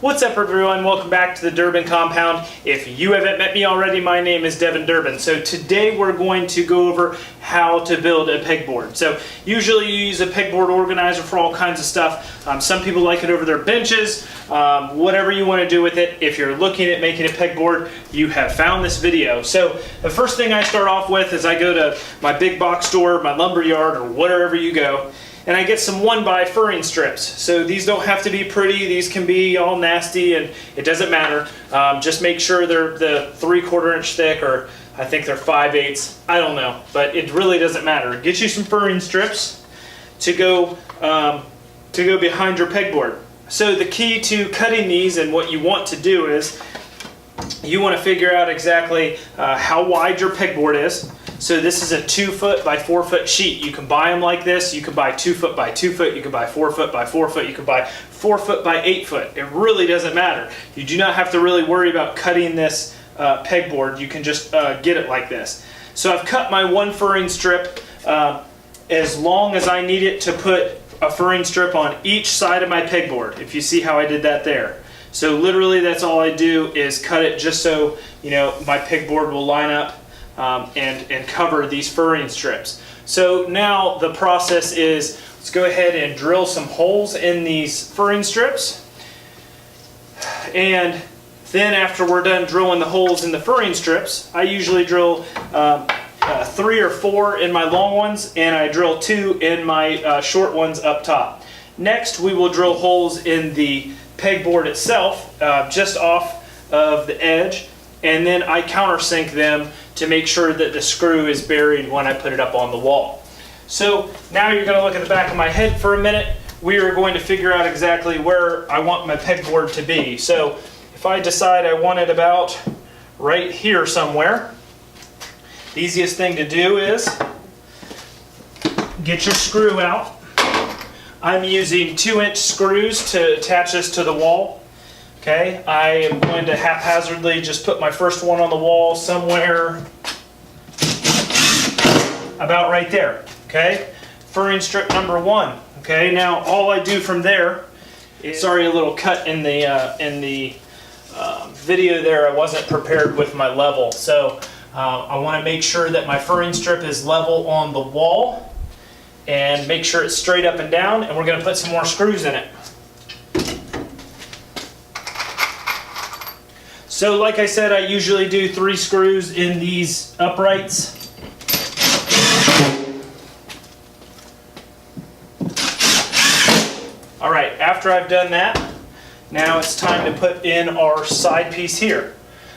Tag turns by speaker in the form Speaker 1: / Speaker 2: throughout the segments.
Speaker 1: What's up everyone, welcome back to the Durbin Compound. If you haven't met me already, my name is Devin Durbin. So today we're going to go over how to build a pegboard. So usually you use a pegboard organizer for all kinds of stuff. Some people like it over their benches, whatever you want to do with it. If you're looking at making a pegboard, you have found this video. So the first thing I start off with is I go to my big box store, my lumber yard, or wherever you go, and I get some 1x furring strips. So these don't have to be pretty, these can be all nasty and it doesn't matter. Just make sure they're the 3/4 inch thick, or I think they're 5/8, I don't know, but it really doesn't matter. Get you some furring strips to go behind your pegboard. So the key to cutting these, and what you want to do is, you want to figure out exactly how wide your pegboard is. So this is a 2 foot by 4 foot sheet. You can buy them like this. You can buy 2 foot by 2 foot. You can buy 4 foot by 4 foot. You can buy 4 foot by 8 foot. It really doesn't matter. You do not have to really worry about cutting this pegboard. You can just get it like this. So I've cut my one furring strip as long as I need it to put a furring strip on each side of my pegboard. If you see how I did that there. So literally that's all I do is cut it just so my pegboard will line up and cover these furring strips. So now the process is, let's go ahead and drill some holes in these furring strips, and then after we're done drilling the holes in the furring strips, I usually drill 3 or 4 in my long ones, and I drill 2 in my short ones up top. Next we will drill holes in the pegboard itself, just off of the edge, and then I countersink them to make sure that the screw is buried when I put it up on the wall. So now you're going to look at the back of my head for a minute. We are going to figure out exactly where I want my pegboard to be. So if I decide I want it about right here somewhere, the easiest thing to do is get your screw out. I'm using 2-inch screws to attach this to the wall. Okay, I am going to haphazardly just put my first one on the wall somewhere about right there. Okay, furring strip number 1. Okay, now all I do from there is, sorry, a little cut in the video there. I wasn't prepared with my level, so I want to make sure that my furring strip is level on the wall, and make sure it's straight up and down. And we're going to put some more screws in it. So like I said, I usually do 3 screws in these uprights. Alright, after I've done that, now it's time to put in our side piece here.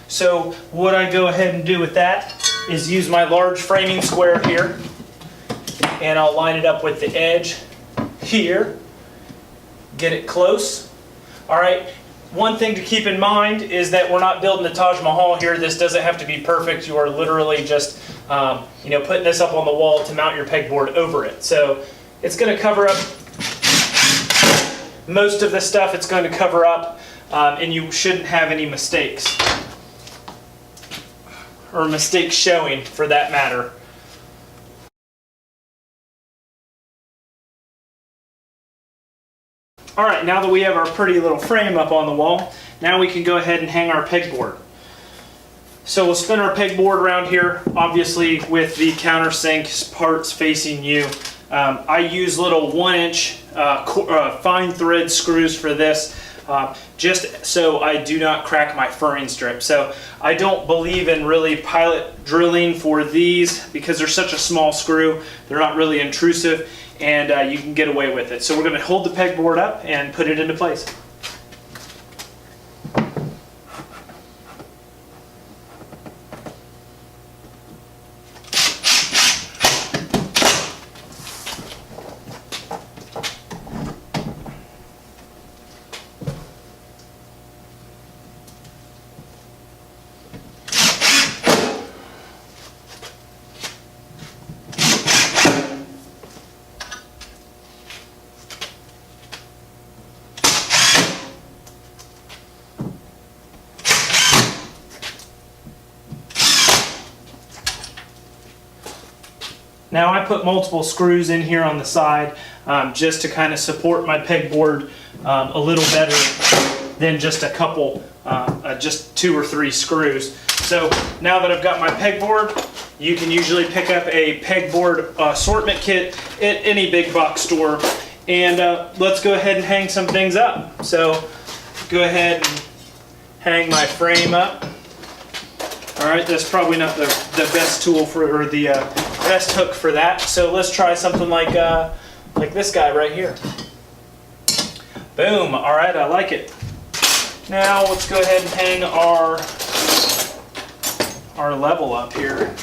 Speaker 1: So what I go ahead and do with that is use my large framing square here, and I'll line it up with the edge here, get it close. Alright. One thing to keep in mind is that we're not building the Taj Mahal here. This doesn't have to be perfect. You are literally just putting this up on the wall to mount your pegboard over it. So it's going to cover up most of the stuff. It's going to cover up, and you shouldn't have any mistakes, or mistakes showing for that matter. Alright, now that we have our pretty little frame up on the wall, now we can go ahead and hang our pegboard. So we'll spin our pegboard around here, obviously with the countersink parts facing you. I use little 1-inch fine thread screws for this, just so I do not crack my furring strip. So I don't believe in really pilot drilling for these because they're such a small screw. They're not really intrusive, and you can get away with it. So we're going to hold the pegboard up and put it into place. Now I put multiple screws in here on the side just to kind of support my pegboard a little better than just a couple, just 2 or 3 screws. So now that I've got my pegboard, you can usually pick up a pegboard assortment kit at any big box store. And let's go ahead and hang some things up. So go ahead and hang my frame up. All right, that's probably not the best tool for, or the best hook for that. So let's try something like this guy right here. Boom, all right, I like it. Now let's go ahead and hang our level up here.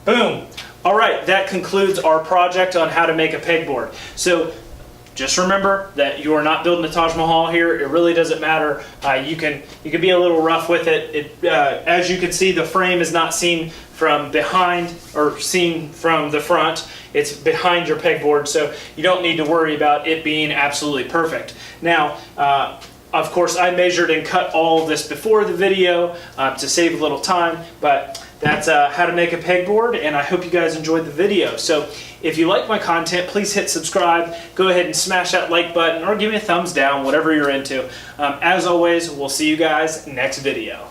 Speaker 1: Boom. All right, that concludes our project on how to make a pegboard. So just remember that you are not building a Taj Mahal here. It really doesn't matter. You can be a little rough with it. As you can see, the frame is not seen from behind or seen from the front. It's behind your pegboard, so you don't need to worry about it being absolutely perfect. Now, of course, I measured and cut all of this before the video to save a little time, but that's how to make a pegboard, and I hope you guys enjoyed the video. So if you like my content, please hit subscribe. Go ahead and smash that like button or give me a thumbs down, whatever you're into. As always, we'll see you guys next video.